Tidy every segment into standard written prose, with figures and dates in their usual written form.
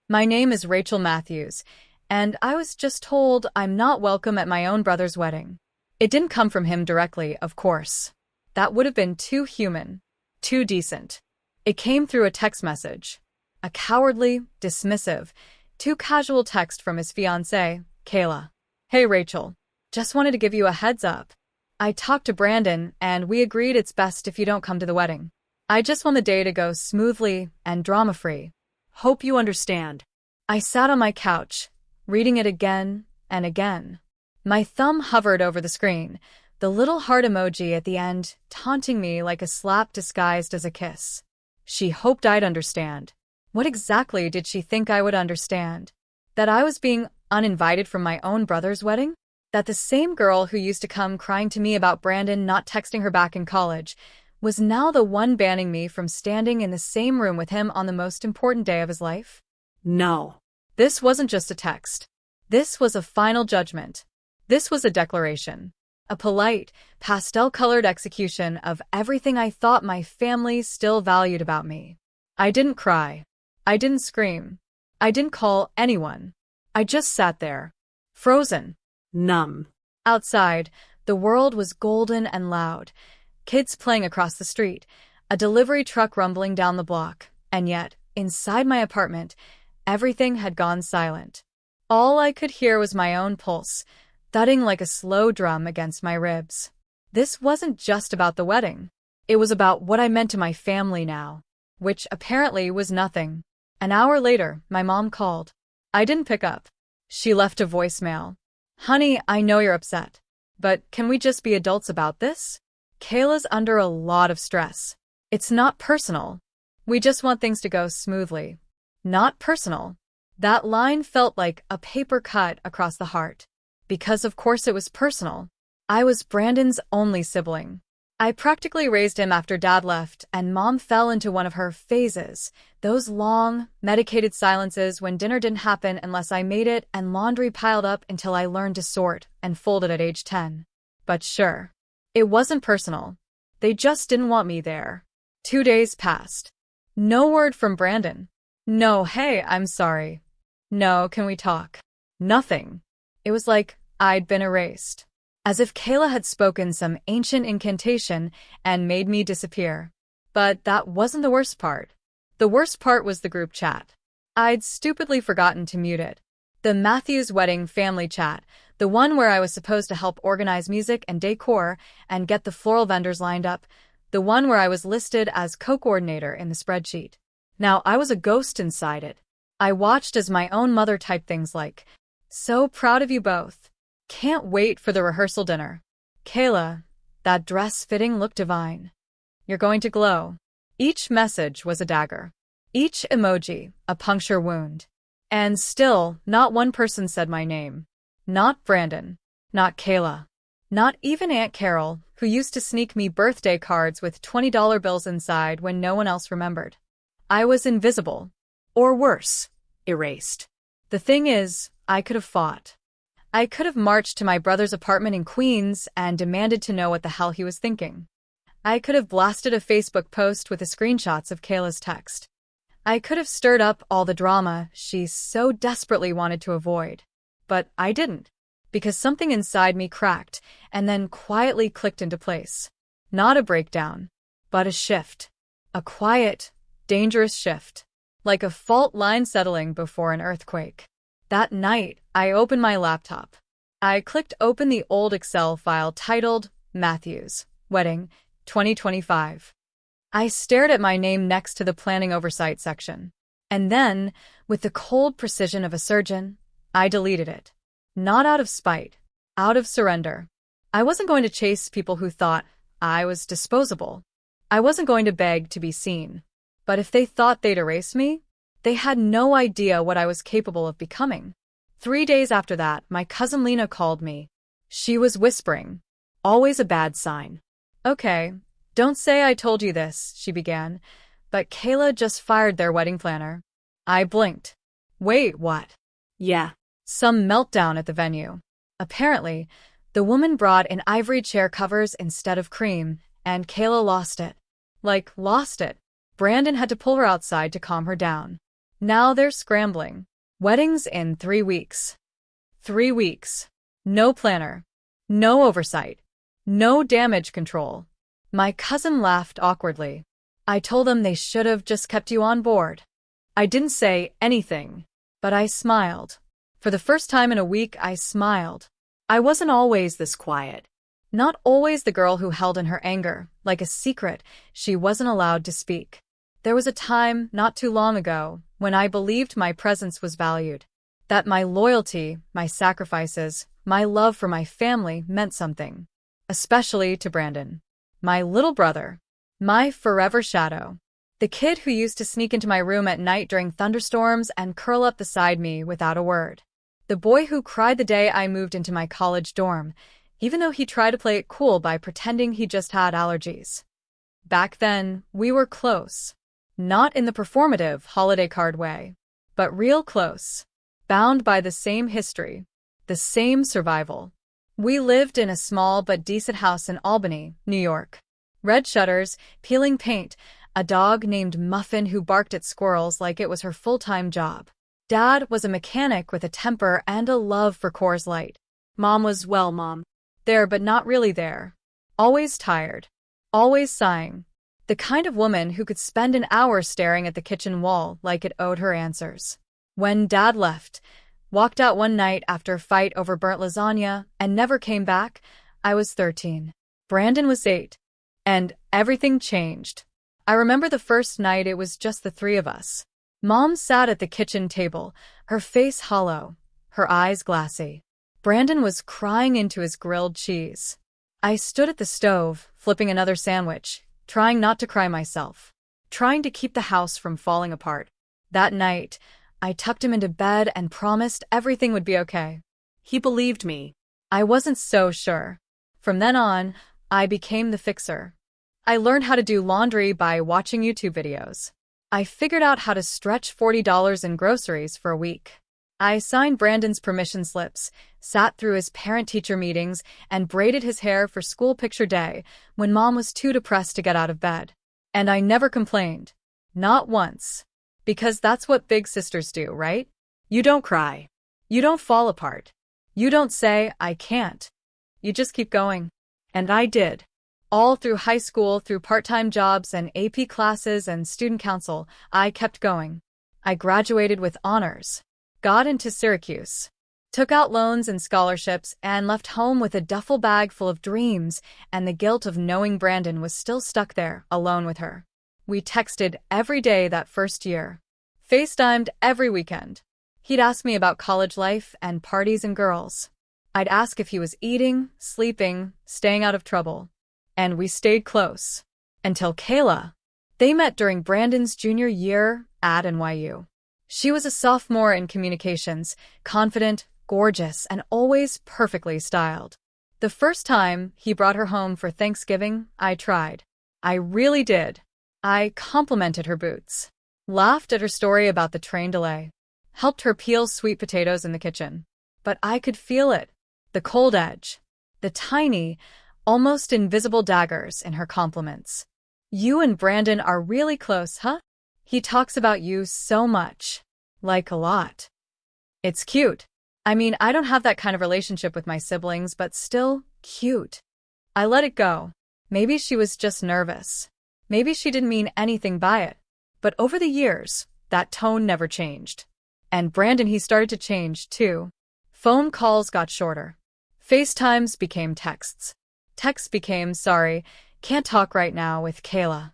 My name is Rachel Matthews, and I was just told I'm not welcome at my own brother's wedding. It didn't come from him directly, of course. That would have been too human, too decent. It came through a text message. A cowardly, dismissive, too casual text from his fiancée, Kayla. Hey Rachel, just wanted to give you a heads up. I talked to Brandon, and we agreed it's best if you don't come to the wedding. I just want the day to go smoothly and drama-free. Hope you understand. I sat on my couch, reading it again and again. My thumb hovered over the screen, the little heart emoji at the end taunting me like a slap disguised as a kiss. She hoped I'd understand. What exactly did she think I would understand? That I was being uninvited from my own brother's wedding? That the same girl who used to come crying to me about Brandon not texting her back in college was now the one banning me from standing in the same room with him on the most important day of his life? No. This wasn't just a text. This was a final judgment. This was a declaration. A polite, pastel-colored execution of everything I thought my family still valued about me. I didn't cry. I didn't scream. I didn't call anyone. I just sat there, frozen, numb. Outside, the world was golden and loud. Kids playing across the street, a delivery truck rumbling down the block, and yet, inside my apartment, everything had gone silent. All I could hear was my own pulse, thudding like a slow drum against my ribs. This wasn't just about the wedding. It was about what I meant to my family now, which apparently was nothing. An hour later, my mom called. I didn't pick up. She left a voicemail. Honey, I know you're upset, but can we just be adults about this? Kayla's under a lot of stress. It's not personal. We just want things to go smoothly. Not personal. That line felt like a paper cut across the heart. Because of course it was personal. I was Brandon's only sibling. I practically raised him after Dad left, and Mom fell into one of her phases. Those long, medicated silences when dinner didn't happen unless I made it and laundry piled up until I learned to sort and fold it at age 10. But sure. It wasn't personal. They just didn't want me there. 2 days passed. No word from Brandon. No, hey, I'm sorry. No, can we talk? Nothing. It was like I'd been erased. As if Kayla had spoken some ancient incantation and made me disappear. But that wasn't the worst part. The worst part was the group chat. I'd stupidly forgotten to mute it. The Matthews wedding family chat, the one where I was supposed to help organize music and decor and get the floral vendors lined up, the one where I was listed as co-coordinator in the spreadsheet. Now I was a ghost inside it. I watched as my own mother typed things like, "So proud of you both. Can't wait for the rehearsal dinner. Kayla, that dress fitting looked divine. You're going to glow." Each message was a dagger. Each emoji, a puncture wound. And still, not one person said my name. Not Brandon. Not Kayla. Not even Aunt Carol, who used to sneak me birthday cards with $20 bills inside when no one else remembered. I was invisible. Or worse, erased. The thing is, I could have fought. I could have marched to my brother's apartment in Queens and demanded to know what the hell he was thinking. I could have blasted a Facebook post with the screenshots of Kayla's text. I could have stirred up all the drama she so desperately wanted to avoid. But I didn't, because something inside me cracked and then quietly clicked into place. Not a breakdown, but a shift. A quiet, dangerous shift. Like a fault line settling before an earthquake. That night, I opened my laptop. I clicked open the old Excel file titled Matthews, Wedding, 2025. I stared at my name next to the planning oversight section. And then, with the cold precision of a surgeon, I deleted it. Not out of spite, out of surrender. I wasn't going to chase people who thought I was disposable. I wasn't going to beg to be seen. But if they thought they'd erase me, they had no idea what I was capable of becoming. 3 days after that, my cousin Lena called me. She was whispering. Always a bad sign. "Okay, don't say I told you this," she began, "but Kayla just fired their wedding planner." I blinked. Wait, what? Yeah. Some meltdown at the venue. Apparently, the woman brought in ivory chair covers instead of cream, and Kayla lost it. Like, lost it. Brandon had to pull her outside to calm her down. Now they're scrambling. Weddings in 3 weeks. 3 weeks. No planner. No oversight. No damage control. My cousin laughed awkwardly. I told them they should have just kept you on board. I didn't say anything, but I smiled. For the first time in a week, I smiled. I wasn't always this quiet. Not always the girl who held in her anger, like a secret, she wasn't allowed to speak. There was a time, not too long ago, when I believed my presence was valued. That my loyalty, my sacrifices, my love for my family meant something. Especially to Brandon. My little brother. My forever shadow. The kid who used to sneak into my room at night during thunderstorms and curl up beside me without a word. The boy who cried the day I moved into my college dorm, even though he tried to play it cool by pretending he just had allergies. Back then, we were close. Not in the performative holiday card way, but real close. Bound by the same history, the same survival. We lived in a small but decent house in Albany, New York. Red shutters, peeling paint, a dog named Muffin who barked at squirrels like it was her full-time job. Dad was a mechanic with a temper and a love for Coors Light. Mom was, well, Mom. There but not really there. Always tired. Always sighing. The kind of woman who could spend an hour staring at the kitchen wall like it owed her answers. When Dad left, walked out one night after a fight over burnt lasagna, and never came back, I was 13. Brandon was 8. And everything changed. I remember the first night it was just the 3 of us. Mom sat at the kitchen table, her face hollow, her eyes glassy. Brandon was crying into his grilled cheese. I stood at the stove, flipping another sandwich, trying not to cry myself, trying to keep the house from falling apart. That night, I tucked him into bed and promised everything would be okay. He believed me. I wasn't so sure. From then on, I became the fixer. I learned how to do laundry by watching YouTube videos. I figured out how to stretch $40 in groceries for a week. I signed Brandon's permission slips, sat through his parent-teacher meetings, and braided his hair for school picture day when Mom was too depressed to get out of bed. And I never complained. Not once. Because that's what big sisters do, right? You don't cry. You don't fall apart. You don't say, I can't. You just keep going. And I did. All through high school, through part-time jobs and AP classes and student council, I kept going. I graduated with honors. Got into Syracuse. Took out loans and scholarships and left home with a duffel bag full of dreams and the guilt of knowing Brandon was still stuck there, alone with her. We texted every day that first year. FaceTimed every weekend. He'd ask me about college life and parties and girls. I'd ask if he was eating, sleeping, staying out of trouble. And we stayed close. Until Kayla. They met during Brandon's junior year at NYU. She was a sophomore in communications, confident, gorgeous, and always perfectly styled. The first time he brought her home for Thanksgiving, I tried. I really did. I complimented her boots. Laughed at her story about the train delay. Helped her peel sweet potatoes in the kitchen. But I could feel it. The cold edge. The tiny, almost invisible daggers in her compliments. You and Brandon are really close, huh? He talks about you so much. Like a lot. It's cute. I mean, I don't have that kind of relationship with my siblings, but still, cute. I let it go. Maybe she was just nervous. Maybe she didn't mean anything by it. But over the years, that tone never changed. And Brandon, he started to change, too. Phone calls got shorter. FaceTimes became texts. Texts became, sorry, can't talk right now with Kayla.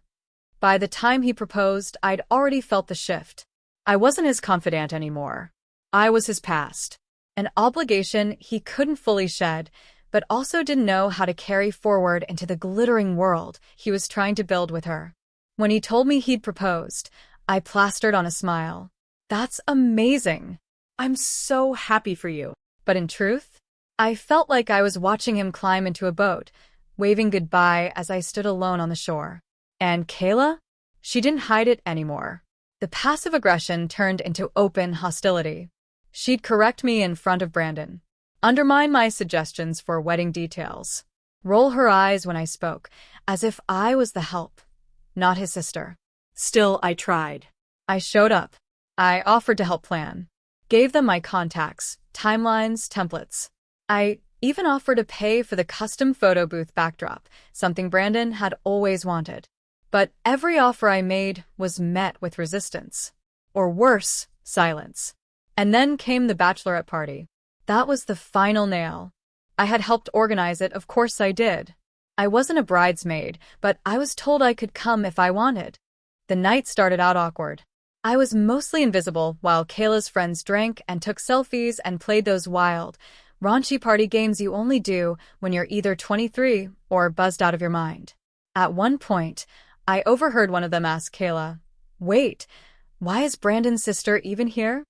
By the time he proposed, I'd already felt the shift. I wasn't his confidant anymore. I was his past. An obligation he couldn't fully shed, but also didn't know how to carry forward into the glittering world he was trying to build with her. When he told me he'd proposed, I plastered on a smile. That's amazing. I'm so happy for you. But in truth, I felt like I was watching him climb into a boat, waving goodbye as I stood alone on the shore. And Kayla? She didn't hide it anymore. The passive aggression turned into open hostility. She'd correct me in front of Brandon, undermine my suggestions for wedding details, roll her eyes when I spoke, as if I was the help, not his sister. Still, I tried. I showed up. I offered to help plan. Gave them my contacts, timelines, templates. I even offered to pay for the custom photo booth backdrop, something Brandon had always wanted. But every offer I made was met with resistance. Or worse, silence. And then came the bachelorette party. That was the final nail. I had helped organize it, of course I did. I wasn't a bridesmaid, but I was told I could come if I wanted. The night started out awkward. I was mostly invisible while Kayla's friends drank and took selfies and played those wild, raunchy party games you only do when you're either 23 or buzzed out of your mind. At one point, I overheard one of them ask Kayla, "Wait, why is Brandon's sister even here?"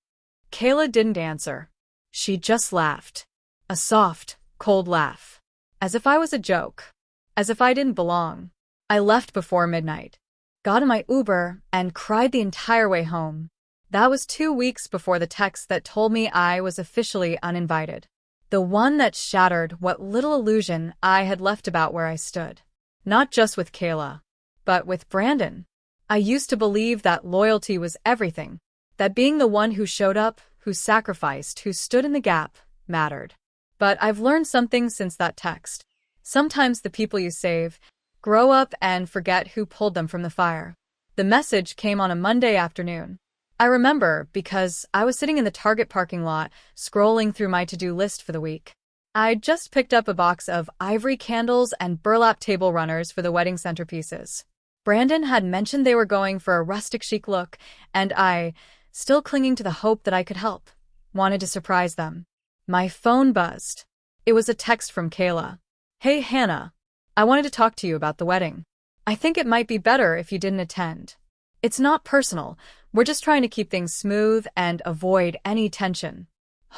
Kayla didn't answer. She just laughed. A soft, cold laugh. As if I was a joke. As if I didn't belong. I left before midnight. Got in my Uber and cried the entire way home. That was 2 weeks before the text that told me I was officially uninvited. The one that shattered what little illusion I had left about where I stood. Not just with Kayla, but with Brandon. I used to believe that loyalty was everything. That being the one who showed up, who sacrificed, who stood in the gap, mattered. But I've learned something since that text. Sometimes the people you save grow up and forget who pulled them from the fire. The message came on a Monday afternoon. I remember because I was sitting in the Target parking lot, scrolling through my to-do list for the week. I'd just picked up a box of ivory candles and burlap table runners for the wedding centerpieces. Brandon had mentioned they were going for a rustic chic look, and I, still clinging to the hope that I could help, wanted to surprise them. My phone buzzed. It was a text from Kayla. "Hey Hannah, I wanted to talk to you about the wedding. I think it might be better if you didn't attend. It's not personal, we're just trying to keep things smooth and avoid any tension.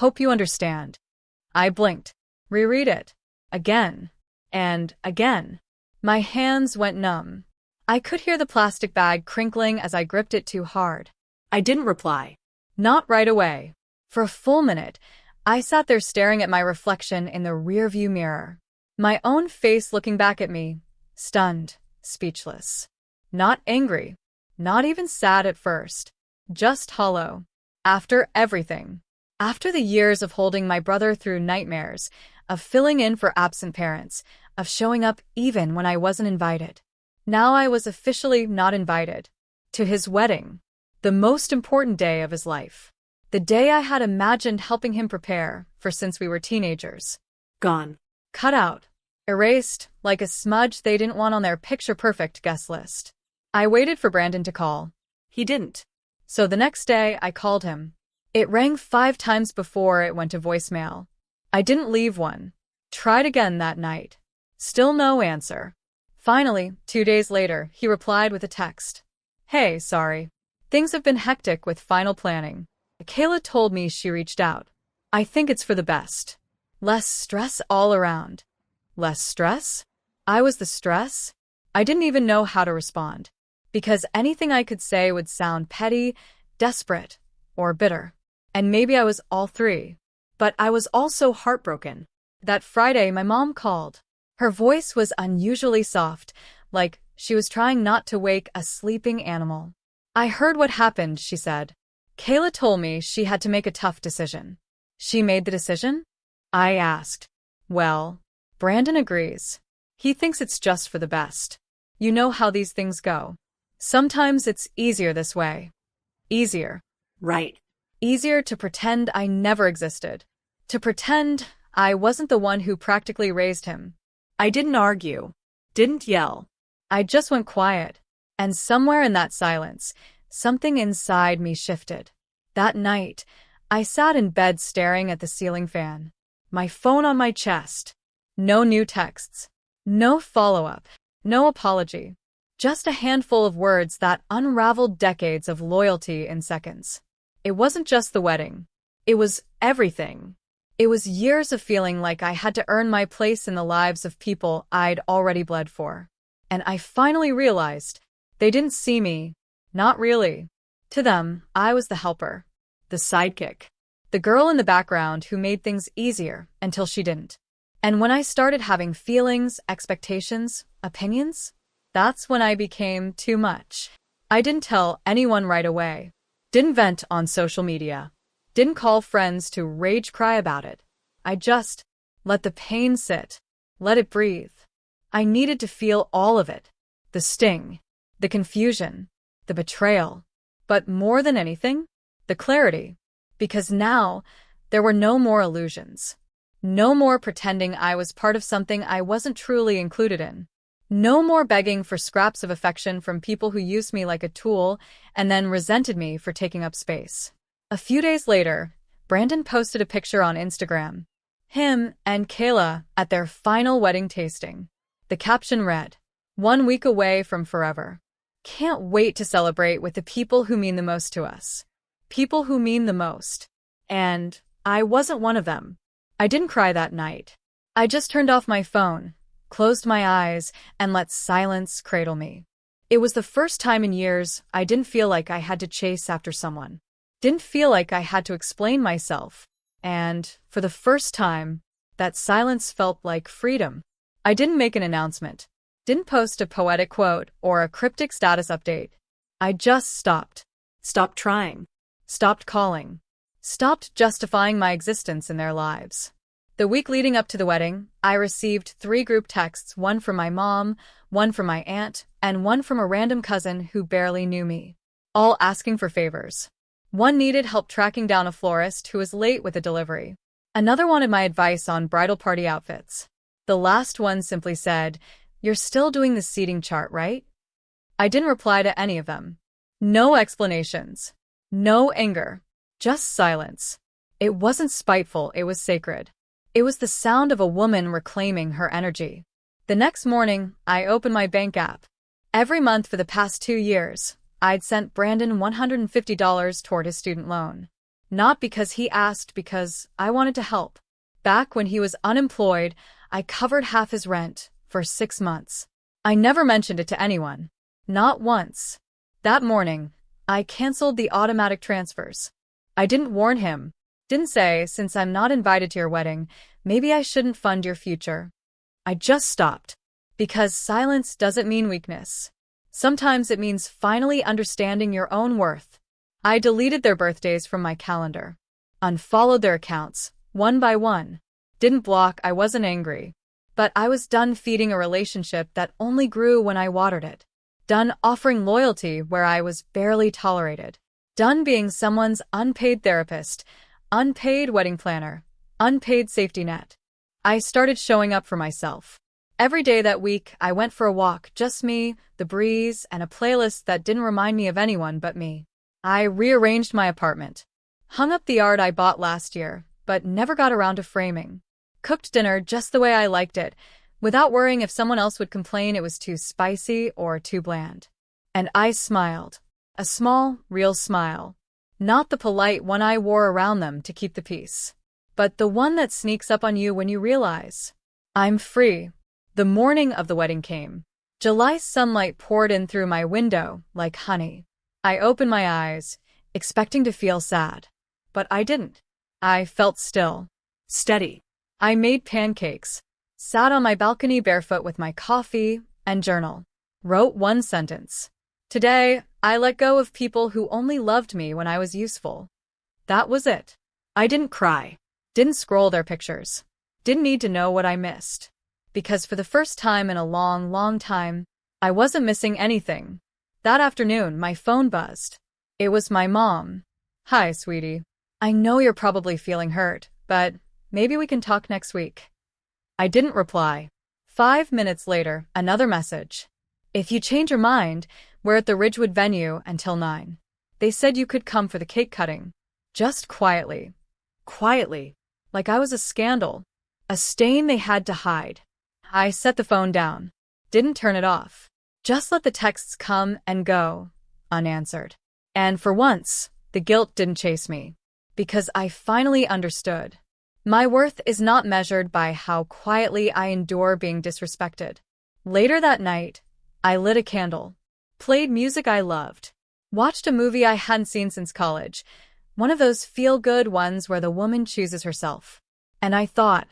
Hope you understand." I blinked. Reread it. Again. And again. My hands went numb. I could hear the plastic bag crinkling as I gripped it too hard. I didn't reply. Not right away. For a full minute, I sat there staring at my reflection in the rearview mirror. My own face looking back at me, stunned, speechless. Not angry. Not even sad at first. Just hollow. After everything. After the years of holding my brother through nightmares, of filling in for absent parents, of showing up even when I wasn't invited. Now I was officially not invited. To his wedding. The most important day of his life. The day I had imagined helping him prepare for since we were teenagers. Gone. Cut out. Erased, like a smudge they didn't want on their picture-perfect guest list. I waited for Brandon to call. He didn't. So the next day, I called him. It rang 5 times before it went to voicemail. I didn't leave one. Tried again that night. Still no answer. Finally, 2 days later, he replied with a text. "Hey, sorry. Things have been hectic with final planning. Kayla told me she reached out. I think it's for the best. Less stress all around." Less stress? I was the stress? I didn't even know how to respond. Because anything I could say would sound petty, desperate, or bitter. And maybe I was all three. But I was also heartbroken. That Friday, my mom called. Her voice was unusually soft, like she was trying not to wake a sleeping animal. "I heard what happened," she said. "Kayla told me she had to make a tough decision." "She made the decision?" I asked. "Well, Brandon agrees. He thinks it's just for the best. You know how these things go. Sometimes it's easier this way." Easier. Right. Easier to pretend I never existed. To pretend I wasn't the one who practically raised him. I didn't argue. Didn't yell. I just went quiet. And somewhere in that silence, something inside me shifted. That night, I sat in bed staring at the ceiling fan. My phone on my chest. No new texts. No follow-up. No apology. Just a handful of words that unraveled decades of loyalty in seconds. It wasn't just the wedding. It was everything. It was years of feeling like I had to earn my place in the lives of people I'd already bled for. And I finally realized they didn't see me. Not really. To them, I was the helper. The sidekick. The girl in the background who made things easier until she didn't. And when I started having feelings, expectations, opinions, that's when I became too much. I didn't tell anyone right away. Didn't vent on social media. Didn't call friends to rage cry about it. I just let the pain sit. Let it breathe. I needed to feel all of it. The sting, the confusion, the betrayal. But more than anything, the clarity. Because now, there were no more illusions. No more pretending I was part of something I wasn't truly included in. No more begging for scraps of affection from people who used me like a tool and then resented me for taking up space. A few days later, Brandon posted a picture on Instagram. Him and Kayla at their final wedding tasting. The caption read, "1 week away from forever. Can't wait to celebrate with the people who mean the most to us." People who mean the most. And I wasn't one of them. I didn't cry that night. I just turned off my phone, closed my eyes, and let silence cradle me. It was the first time in years I didn't feel like I had to chase after someone. Didn't feel like I had to explain myself. And, for the first time, that silence felt like freedom. I didn't make an announcement. Didn't post a poetic quote or a cryptic status update. I just stopped. Stopped trying. Stopped calling. Stopped justifying my existence in their lives. The week leading up to the wedding, I received 3 group texts, one from my mom, one from my aunt, and one from a random cousin who barely knew me. All asking for favors. One needed help tracking down a florist who was late with a delivery. Another wanted my advice on bridal party outfits. The last one simply said, "You're still doing the seating chart, right?" I didn't reply to any of them. No explanations. No anger. Just silence. It wasn't spiteful, it was sacred. It was the sound of a woman reclaiming her energy. The next morning, I opened my bank app. Every month for the past 2 years, I'd sent Brandon $150 toward his student loan. Not because he asked, because I wanted to help. Back when he was unemployed, I covered half his rent for 6 months. I never mentioned it to anyone. Not once. That morning, I canceled the automatic transfers. I didn't warn him. Didn't say, "Since I'm not invited to your wedding, maybe I shouldn't fund your future." I just stopped. Because silence doesn't mean weakness. Sometimes it means finally understanding your own worth. I deleted their birthdays from my calendar. Unfollowed their accounts, one by one. Didn't block, I wasn't angry. But I was done feeding a relationship that only grew when I watered it. Done offering loyalty where I was barely tolerated. Done being someone's unpaid therapist, unpaid wedding planner, unpaid safety net. I started showing up for myself. Every day that week, I went for a walk, just me, the breeze, and a playlist that didn't remind me of anyone but me. I rearranged my apartment. Hung up the art I bought last year, but never got around to framing. Cooked dinner just the way I liked it, without worrying if someone else would complain it was too spicy or too bland. And I smiled. A small, real smile. Not the polite one I wore around them to keep the peace, but the one that sneaks up on you when you realize, I'm free. The morning of the wedding came. July sunlight poured in through my window like honey. I opened my eyes, expecting to feel sad. But I didn't. I felt still. Steady. I made pancakes. Sat on my balcony barefoot with my coffee and journal. Wrote one sentence. Today, I let go of people who only loved me when I was useful. That was it. I didn't cry. Didn't scroll their pictures. Didn't need to know what I missed. Because for the first time in a long, long time, I wasn't missing anything. That afternoon, my phone buzzed. It was my mom. "Hi, sweetie. I know you're probably feeling hurt, but maybe we can talk next week." I didn't reply. 5 minutes later, another message. "If you change your mind, we're at the Ridgewood venue until 9. They said you could come for the cake cutting." Just quietly. Quietly. Like I was a scandal. A stain they had to hide. I set the phone down. Didn't turn it off. Just let the texts come and go, unanswered. And for once, the guilt didn't chase me. Because I finally understood. My worth is not measured by how quietly I endure being disrespected. Later that night, I lit a candle. Played music I loved. Watched a movie I hadn't seen since college. One of those feel-good ones where the woman chooses herself. And I thought,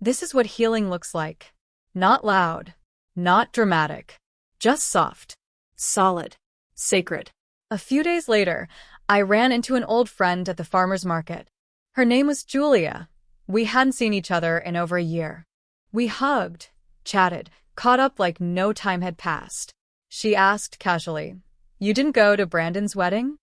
this is what healing looks like. Not loud. Not dramatic. Just soft. Solid. Sacred. A few days later, I ran into an old friend at the farmer's market. Her name was Julia. We hadn't seen each other in over a year. We hugged, chatted, caught up like no time had passed. She asked casually, "You didn't go to Brandon's wedding?"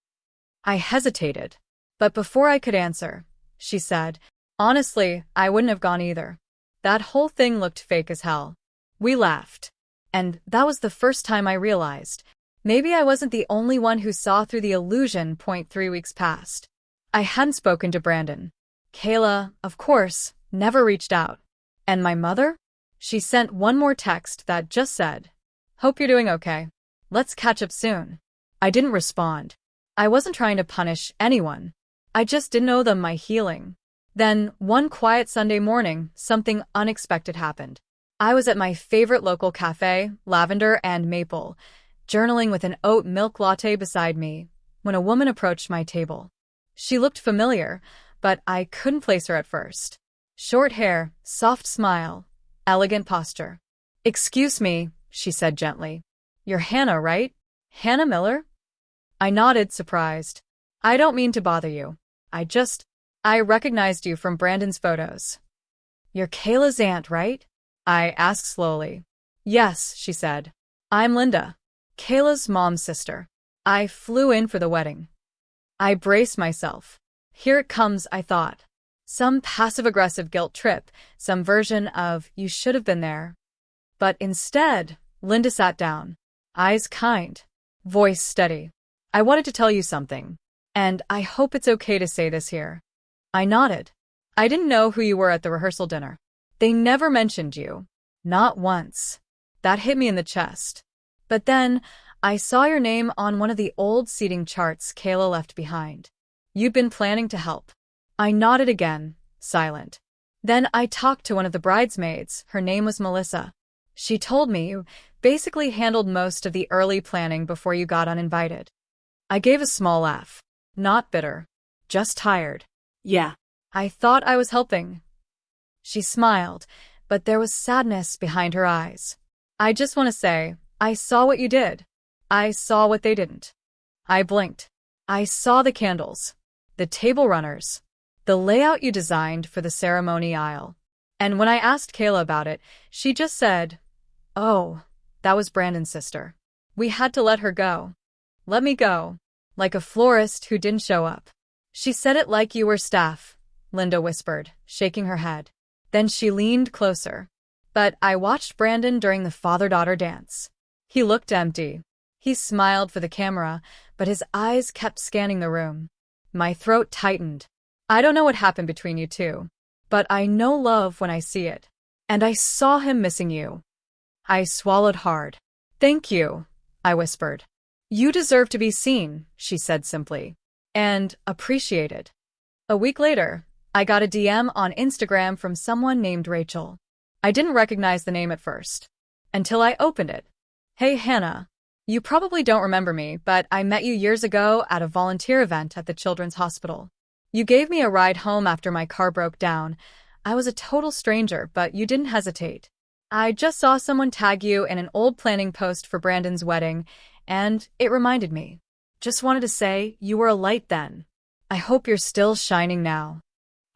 I hesitated. But before I could answer, she said, "Honestly, I wouldn't have gone either. That whole thing looked fake as hell." We laughed. And that was the first time I realized, maybe I wasn't the only one who saw through the illusion. 3 weeks passed. I hadn't spoken to Brandon. Kayla, of course, never reached out. And my mother? She sent one more text that just said, "Hope you're doing okay. Let's catch up soon." I didn't respond. I wasn't trying to punish anyone. I just didn't owe them my healing. Then, one quiet Sunday morning, something unexpected happened. I was at my favorite local cafe, Lavender and Maple, journaling with an oat milk latte beside me, when a woman approached my table. She looked familiar, but I couldn't place her at first. Short hair, soft smile, elegant posture. "Excuse me," she said gently. "You're Hannah, right? Hannah Miller?" I nodded, surprised. "I don't mean to bother you. I recognized you from Brandon's photos." "You're Kayla's aunt, right?" I asked slowly. "Yes," she said. "I'm Linda, Kayla's mom's sister. I flew in for the wedding." I braced myself. Here it comes, I thought. Some passive-aggressive guilt trip, some version of "you should have been there." But instead, Linda sat down. Eyes kind, voice steady. "I wanted to tell you something, and I hope it's okay to say this here." I nodded. "I didn't know who you were at the rehearsal dinner. They never mentioned you. Not once." That hit me in the chest. But then, I saw your name on one of the old seating charts Kayla left behind. You'd been planning to help. I nodded again, silent. Then I talked to one of the bridesmaids. Her name was Melissa. She told me you basically handled most of the early planning before you got uninvited. I gave a small laugh. Not bitter. Just tired. "Yeah. I thought I was helping." She smiled, but there was sadness behind her eyes. "I just want to say, I saw what you did. I saw what they didn't." I blinked. I saw the candles, the table runners, the layout you designed for the ceremony aisle. And when I asked Kayla about it, she just said, "Oh, that was Brandon's sister. We had to let her go." Let me go. Like a florist who didn't show up. "She said it like you were staff," Linda whispered, shaking her head. Then she leaned closer. "But I watched Brandon during the father-daughter dance. He looked empty. He smiled for the camera, but his eyes kept scanning the room." My throat tightened. "I don't know what happened between you two, but I know love when I see it. And I saw him missing you." I swallowed hard. "Thank you," I whispered. "You deserve to be seen," she said simply. "And appreciated." A week later, I got a DM on Instagram from someone named Rachel. I didn't recognize the name at first, until I opened it. "Hey Hannah, you probably don't remember me, but I met you years ago at a volunteer event at the Children's Hospital. You gave me a ride home after my car broke down. I was a total stranger, but you didn't hesitate. I just saw someone tag you in an old planning post for Brandon's wedding, and it reminded me. Just wanted to say you were a light then. I hope you're still shining now."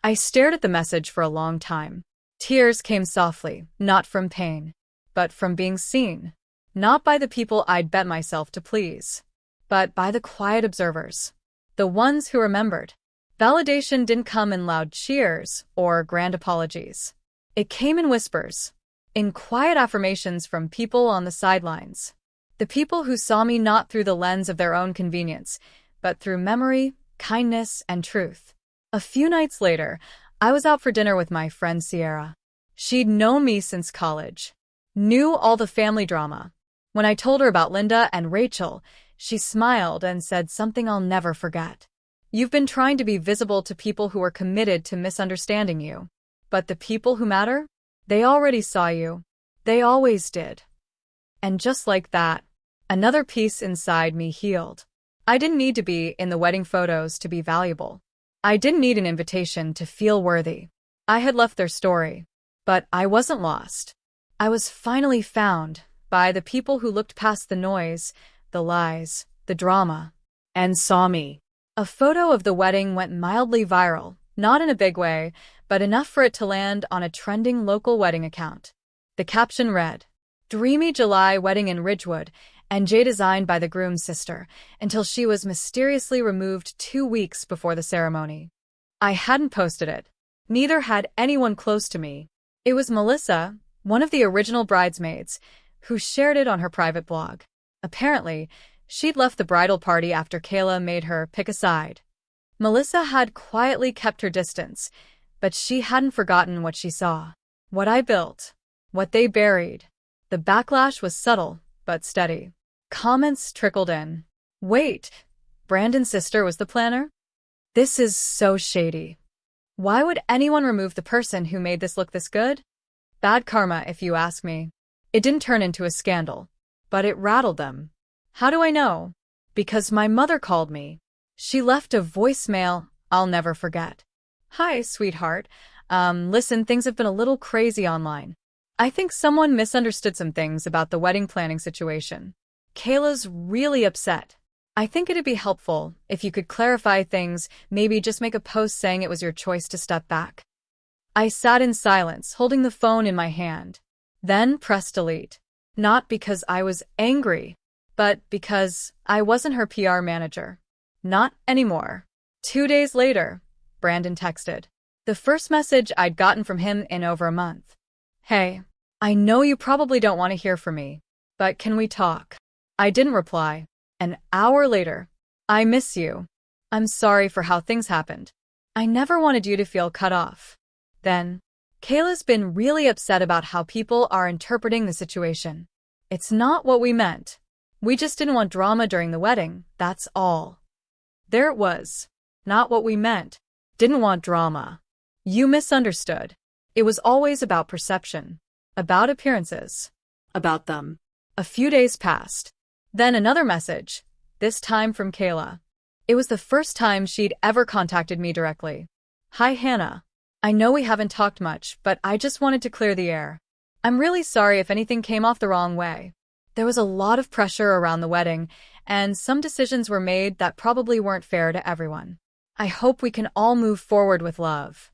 I stared at the message for a long time. Tears came softly, not from pain, but from being seen. Not by the people I'd bet myself to please, but by the quiet observers. The ones who remembered. Validation didn't come in loud cheers or grand apologies. It came in whispers, in quiet affirmations from people on the sidelines. The people who saw me not through the lens of their own convenience, but through memory, kindness, and truth. A few nights later, I was out for dinner with my friend Sierra. She'd known me since college, knew all the family drama. When I told her about Linda and Rachel, she smiled and said something I'll never forget. "You've been trying to be visible to people who are committed to misunderstanding you. But the people who matter? They already saw you. They always did." And just like that, another piece inside me healed. I didn't need to be in the wedding photos to be valuable. I didn't need an invitation to feel worthy. I had left their story. But I wasn't lost. I was finally found by the people who looked past the noise, the lies, the drama, and saw me. A photo of the wedding went mildly viral, not in a big way, but enough for it to land on a trending local wedding account. The caption read, "Dreamy July wedding in Ridgewood, and J designed by the groom's sister, until she was mysteriously removed 2 weeks before the ceremony." I hadn't posted it. Neither had anyone close to me. It was Melissa, one of the original bridesmaids, who shared it on her private blog. Apparently, she'd left the bridal party after Kayla made her pick a side. Melissa had quietly kept her distance, but she hadn't forgotten what she saw. What I built. What they buried. The backlash was subtle, but steady. Comments trickled in. "Wait, Brandon's sister was the planner? This is so shady. Why would anyone remove the person who made this look this good?" Bad karma, if you ask me. It didn't turn into a scandal, but it rattled them. How do I know? Because my mother called me. She left a voicemail I'll never forget. "Hi, sweetheart. Listen, things have been a little crazy online. I think someone misunderstood some things about the wedding planning situation. Kayla's really upset. I think it'd be helpful if you could clarify things, maybe just make a post saying it was your choice to step back." I sat in silence, holding the phone in my hand, then pressed delete. Not because I was angry, but because I wasn't her PR manager. Not anymore. 2 days later, Brandon texted. The first message I'd gotten from him in over a month. "Hey, I know you probably don't want to hear from me, but can we talk?" I didn't reply. An hour later, "I miss you. I'm sorry for how things happened. I never wanted you to feel cut off." Then, "Kayla's been really upset about how people are interpreting the situation. It's not what we meant. We just didn't want drama during the wedding, that's all." There it was. Not what we meant. Didn't want drama. You misunderstood. It was always about perception. About appearances. About them. A few days passed. Then another message, this time from Kayla. It was the first time she'd ever contacted me directly. "Hi, Hannah. I know we haven't talked much, but I just wanted to clear the air. I'm really sorry if anything came off the wrong way. There was a lot of pressure around the wedding, and some decisions were made that probably weren't fair to everyone. I hope we can all move forward with love."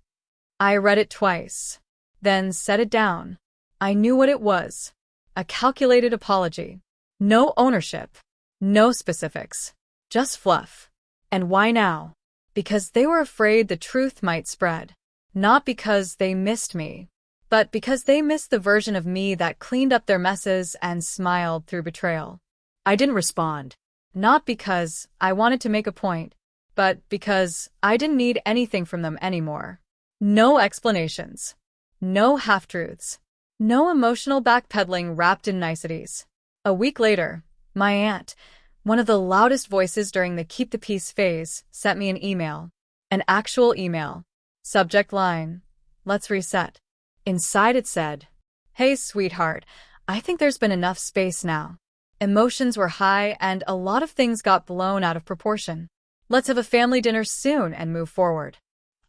I read it twice, then set it down. I knew what it was. A calculated apology. No ownership. No specifics. Just fluff. And why now? Because they were afraid the truth might spread. Not because they missed me, but because they missed the version of me that cleaned up their messes and smiled through betrayal. I didn't respond. Not because I wanted to make a point, but because I didn't need anything from them anymore. No explanations. No half-truths. No emotional backpedaling wrapped in niceties. A week later, my aunt, one of the loudest voices during the Keep the Peace phase, sent me an email. An actual email. Subject line, "Let's reset." Inside it said, "Hey, sweetheart, I think there's been enough space now. Emotions were high and a lot of things got blown out of proportion. Let's have a family dinner soon and move forward."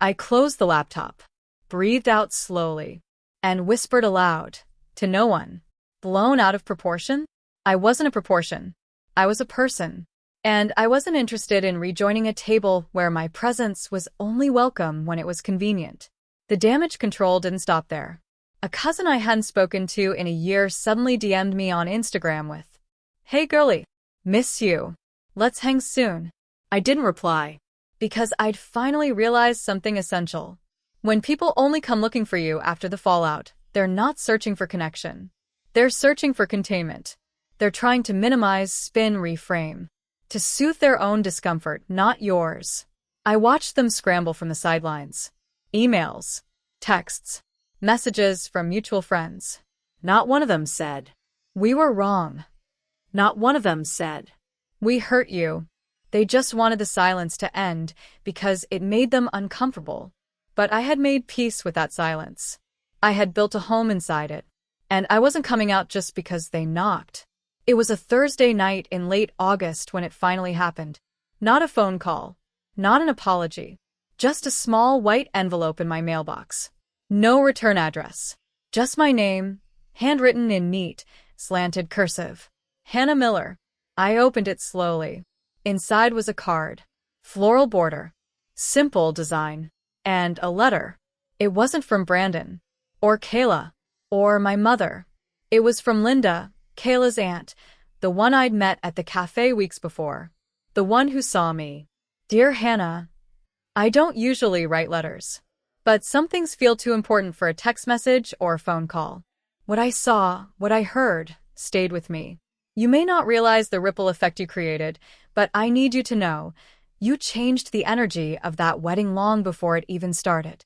I closed the laptop, breathed out slowly, and whispered aloud, to no one, "Blown out of proportion?" I wasn't a proportion. I was a person. And I wasn't interested in rejoining a table where my presence was only welcome when it was convenient. The damage control didn't stop there. A cousin I hadn't spoken to in a year suddenly DM'd me on Instagram with, "Hey girlie, miss you. Let's hang soon." I didn't reply, because I'd finally realized something essential. When people only come looking for you after the fallout, they're not searching for connection. They're searching for containment. They're trying to minimize, spin, reframe. To soothe their own discomfort, not yours. I watched them scramble from the sidelines. Emails, texts, messages from mutual friends. Not one of them said, "We were wrong." Not one of them said, "We hurt you." They just wanted the silence to end because it made them uncomfortable. But I had made peace with that silence. I had built a home inside it. And I wasn't coming out just because they knocked. It was a Thursday night in late August when it finally happened. Not a phone call. Not an apology. Just a small white envelope in my mailbox. No return address. Just my name, handwritten in neat, slanted cursive. Hannah Miller. I opened it slowly. Inside was a card. Floral border. Simple design. And a letter. It wasn't from Brandon. Or Kayla. Or my mother. It was from Linda, Kayla's aunt, the one I'd met at the cafe weeks before. The one who saw me. Dear Hannah, I don't usually write letters. But some things feel too important for a text message or a phone call. What I saw, what I heard, stayed with me. You may not realize the ripple effect you created, but I need you to know, you changed the energy of that wedding long before it even started.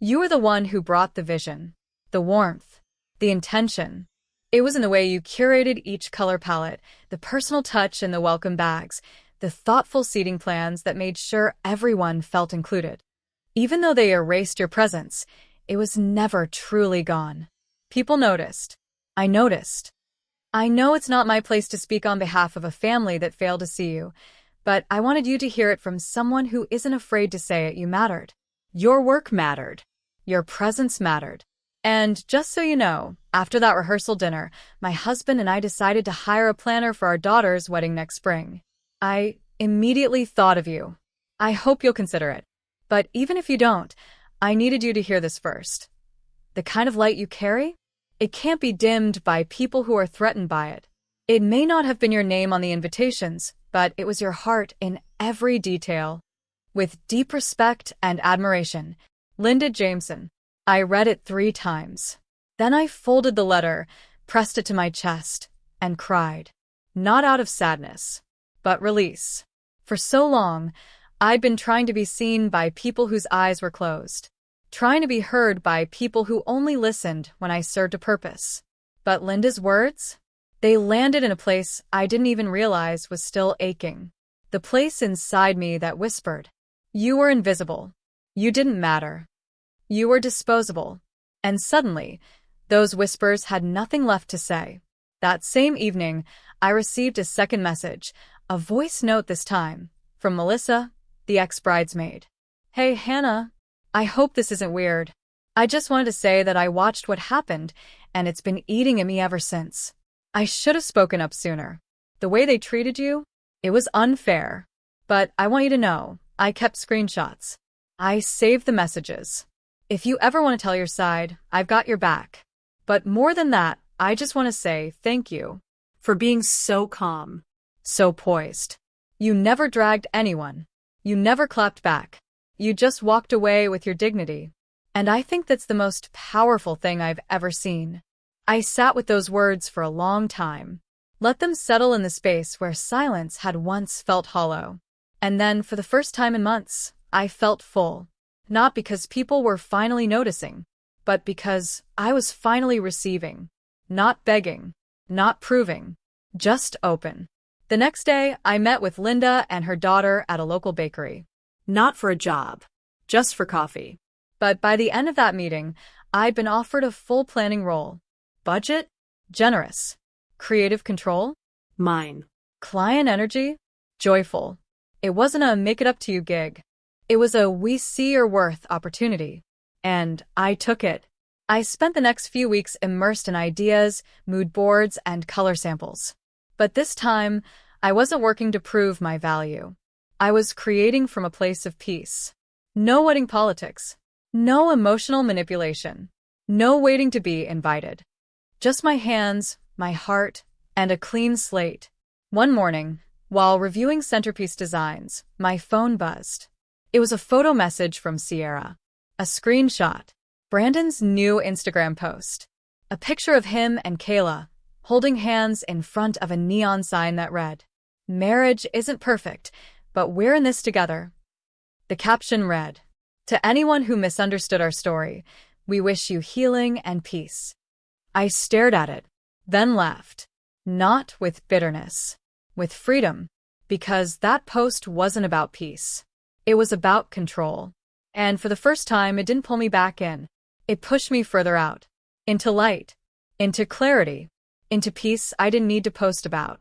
You were the one who brought the vision, the warmth, the intention. It was in the way you curated each color palette, the personal touch in the welcome bags, the thoughtful seating plans that made sure everyone felt included. Even though they erased your presence, it was never truly gone. People noticed. I noticed. I know it's not my place to speak on behalf of a family that failed to see you, but I wanted you to hear it from someone who isn't afraid to say it. You mattered. Your work mattered. Your presence mattered. And just so you know, after that rehearsal dinner, my husband and I decided to hire a planner for our daughter's wedding next spring. I immediately thought of you. I hope you'll consider it. But even if you don't, I needed you to hear this first. The kind of light you carry? It can't be dimmed by people who are threatened by it. It may not have been your name on the invitations, but it was your heart in every detail. With deep respect and admiration, Linda Jameson. I read it 3 times. Then I folded the letter, pressed it to my chest, and cried. Not out of sadness, but release. For so long, I'd been trying to be seen by people whose eyes were closed. Trying to be heard by people who only listened when I served a purpose. But Linda's words? They landed in a place I didn't even realize was still aching. The place inside me that whispered, you were invisible. You didn't matter. You were disposable. And suddenly, those whispers had nothing left to say. That same evening, I received a second message, a voice note this time, from Melissa, the ex-bridesmaid. Hey, Hannah. I hope this isn't weird. I just wanted to say that I watched what happened, and it's been eating at me ever since. I should have spoken up sooner. The way they treated you, it was unfair. But I want you to know, I kept screenshots. I saved the messages. If you ever want to tell your side, I've got your back. But more than that, I just want to say thank you for being so calm, so poised. You never dragged anyone. You never clapped back. You just walked away with your dignity. And I think that's the most powerful thing I've ever seen. I sat with those words for a long time. Let them settle in the space where silence had once felt hollow. And then, for the first time in months, I felt full. Not because people were finally noticing, but because I was finally receiving. Not begging. Not proving. Just open. The next day, I met with Linda and her daughter at a local bakery. Not for a job. Just for coffee. But by the end of that meeting, I'd been offered a full planning role. Budget? Generous. Creative control? Mine. Client energy? Joyful. It wasn't a make-it-up-to-you gig. It was a we-see-your-worth opportunity. And I took it. I spent the next few weeks immersed in ideas, mood boards, and color samples. But this time, I wasn't working to prove my value. I was creating from a place of peace. No wedding politics. No emotional manipulation. No waiting to be invited. Just my hands, my heart, and a clean slate. One morning, while reviewing centerpiece designs, my phone buzzed. It was a photo message from Sierra. A screenshot. Brandon's new Instagram post. A picture of him and Kayla, holding hands in front of a neon sign that read, "Marriage isn't perfect, but we're in this together." The caption read, "To anyone who misunderstood our story, we wish you healing and peace." I stared at it, then laughed. Not with bitterness. With freedom. Because that post wasn't about peace. It was about control. And for the first time, it didn't pull me back in. It pushed me further out. Into light. Into clarity. Into peace I didn't need to post about.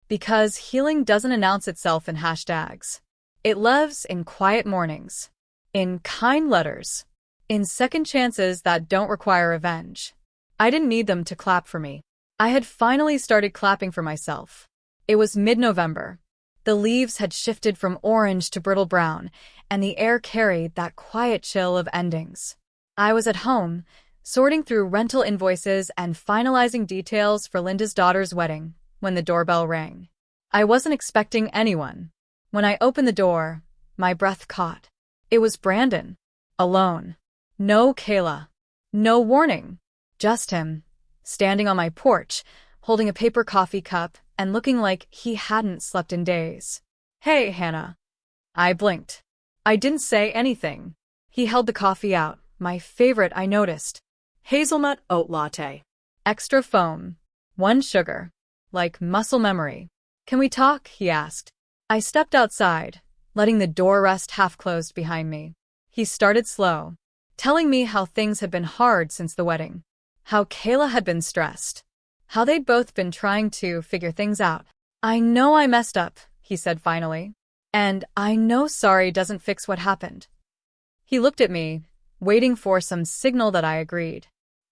Because healing doesn't announce itself in hashtags. It lives in quiet mornings. In kind letters. In second chances that don't require revenge. I didn't need them to clap for me. I had finally started clapping for myself. It was mid-November. The leaves had shifted from orange to brittle brown, and the air carried that quiet chill of endings. I was at home, sorting through rental invoices and finalizing details for Linda's daughter's wedding, when the doorbell rang. I wasn't expecting anyone. When I opened the door, my breath caught. It was Brandon. Alone. No Kayla. No warning. Just him, standing on my porch, holding a paper coffee cup and looking like he hadn't slept in days. "Hey, Hannah." I blinked. I didn't say anything. He held the coffee out, my favorite, I noticed. Hazelnut oat latte. Extra foam. 1 sugar. Like muscle memory. "Can we talk?" he asked. I stepped outside, letting the door rest half-closed behind me. He started slow, telling me how things had been hard since the wedding. How Kayla had been stressed. How they'd both been trying to figure things out. "I know I messed up," he said finally. "And I know sorry doesn't fix what happened." He looked at me, waiting for some signal that I agreed.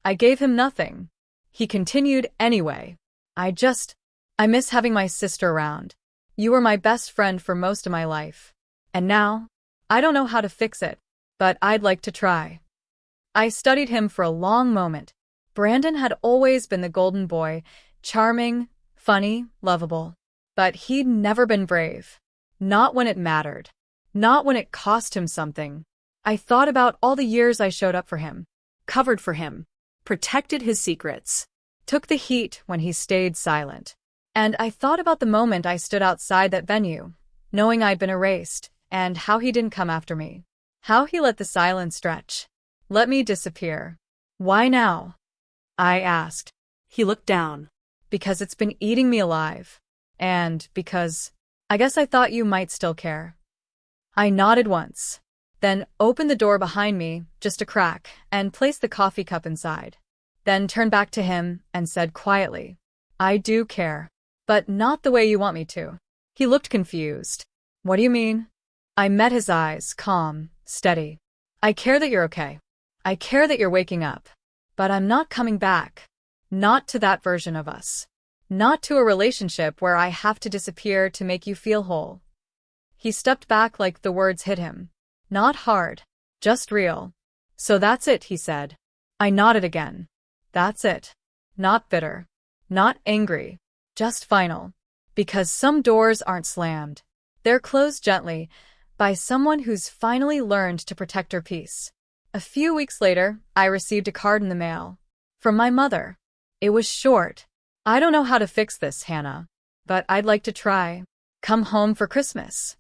I gave him nothing. He continued anyway. I miss having my sister around. You were my best friend for most of my life. And now, I don't know how to fix it, but I'd like to try." I studied him for a long moment. Brandon had always been the golden boy, charming, funny, lovable. But he'd never been brave. Not when it mattered. Not when it cost him something. I thought about all the years I showed up for him, covered for him, protected his secrets, took the heat when he stayed silent. And I thought about the moment I stood outside that venue, knowing I'd been erased, and how he didn't come after me. How he let the silence stretch. Let me disappear. "Why now?" I asked. He looked down. "Because it's been eating me alive. And because I guess I thought you might still care." I nodded once, then opened the door behind me, just a crack, and placed the coffee cup inside. Then turned back to him and said quietly, "I do care. But not the way you want me to." He looked confused. "What do you mean?" I met his eyes, calm, steady. "I care that you're okay. I care that you're waking up. But I'm not coming back. Not to that version of us. Not to a relationship where I have to disappear to make you feel whole." He stepped back like the words hit him. Not hard, just real. "So that's it," he said. I nodded again. "That's it. Not bitter. Not angry. Just final. Because some doors aren't slammed. They're closed gently, by someone who's finally learned to protect her peace." A few weeks later, I received a card in the mail. From my mother. It was short. "I don't know how to fix this, Hannah, but I'd like to try. Come home for Christmas."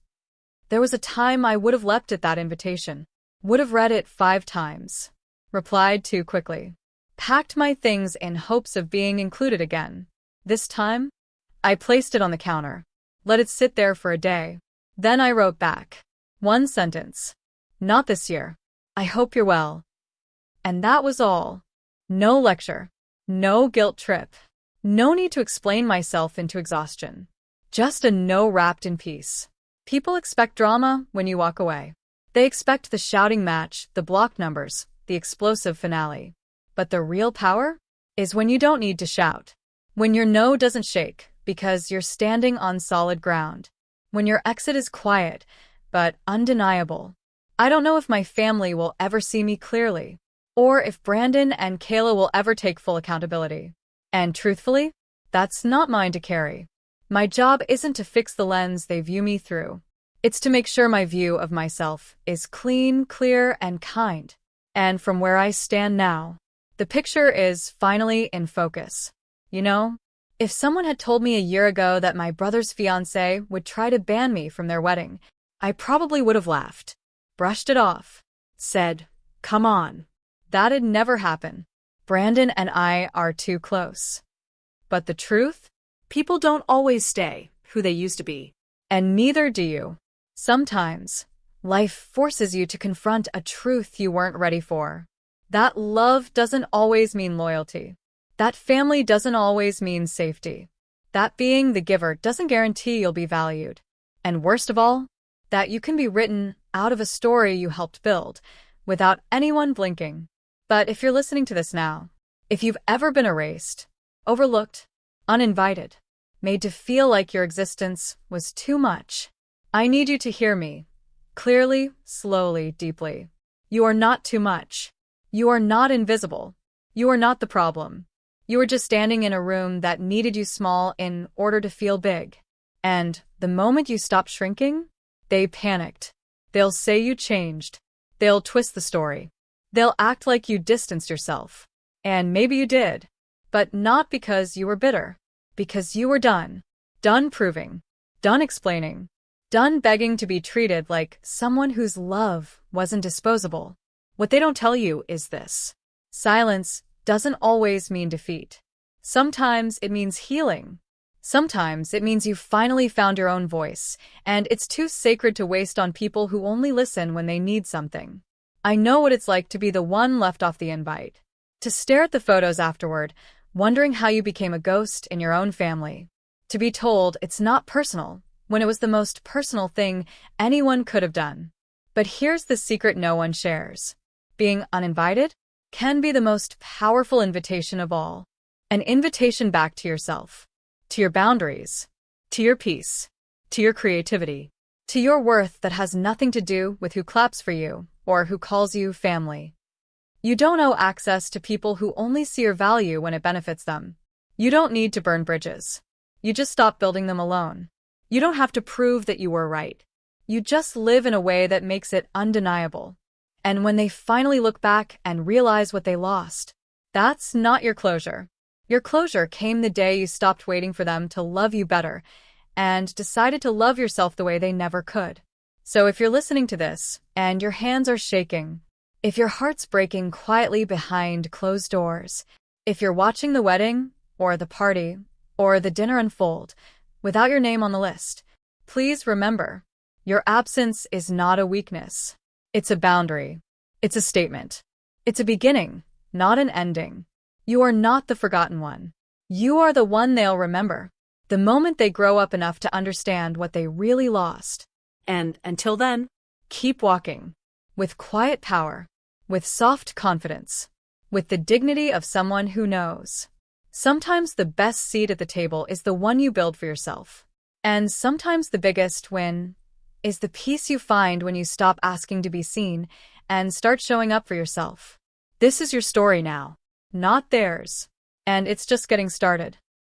There was a time I would have leapt at that invitation. Would have read it 5 times. Replied too quickly. Packed my things in hopes of being included again. This time, I placed it on the counter. Let it sit there for a day. Then I wrote back. 1 sentence. "Not this year. I hope you're well." And that was all. No lecture. No guilt trip. No need to explain myself into exhaustion. Just a no wrapped in peace. People expect drama when you walk away. They expect the shouting match, the block numbers, the explosive finale. But the real power is when you don't need to shout. When your no doesn't shake because you're standing on solid ground. When your exit is quiet, but undeniable. I don't know if my family will ever see me clearly, or if Brandon and Kayla will ever take full accountability. And truthfully, that's not mine to carry. My job isn't to fix the lens they view me through. It's to make sure my view of myself is clean, clear, and kind. And from where I stand now, the picture is finally in focus. You know, if someone had told me a year ago that my brother's fiancé would try to ban me from their wedding, I probably would have laughed, brushed it off, said, "Come on." That'd never happen. Brandon and I are too close. But the truth? People don't always stay who they used to be. And neither do you. Sometimes, life forces you to confront a truth you weren't ready for. That love doesn't always mean loyalty. That family doesn't always mean safety. That being the giver doesn't guarantee you'll be valued. And worst of all, that you can be written out of a story you helped build without anyone blinking. But if you're listening to this now, if you've ever been erased, overlooked, uninvited, made to feel like your existence was too much. I need you to hear me. Clearly, slowly, deeply. You are not too much. You are not invisible. You are not the problem. You were just standing in a room that needed you small in order to feel big. And the moment you stopped shrinking, they panicked. They'll say you changed. They'll twist the story. They'll act like you distanced yourself. And maybe you did. But not because you were bitter. Because you were done. Done proving. Done explaining. Done begging to be treated like someone whose love wasn't disposable. What they don't tell you is this. Silence doesn't always mean defeat. Sometimes it means healing. Sometimes it means you've finally found your own voice, and it's too sacred to waste on people who only listen when they need something. I know what it's like to be the one left off the invite. To stare at the photos afterward, wondering how you became a ghost in your own family. To be told it's not personal, when it was the most personal thing anyone could have done. But here's the secret no one shares. Being uninvited can be the most powerful invitation of all. An invitation back to yourself, to your boundaries, to your peace, to your creativity, to your worth that has nothing to do with who claps for you or who calls you family. You don't owe access to people who only see your value when it benefits them. You don't need to burn bridges. You just stop building them alone. You don't have to prove that you were right. You just live in a way that makes it undeniable. And when they finally look back and realize what they lost, that's not your closure. Your closure came the day you stopped waiting for them to love you better and decided to love yourself the way they never could. So if you're listening to this and your hands are shaking, if your heart's breaking quietly behind closed doors, if you're watching the wedding or the party or the dinner unfold without your name on the list, please remember, your absence is not a weakness. It's a boundary. It's a statement. It's a beginning, not an ending. You are not the forgotten one. You are the one they'll remember, the moment they grow up enough to understand what they really lost. And until then, keep walking. With quiet power. With soft confidence. With the dignity of someone who knows. Sometimes the best seat at the table is the one you build for yourself. And sometimes the biggest win is the peace you find when you stop asking to be seen and start showing up for yourself. This is your story now, not theirs. And it's just getting started.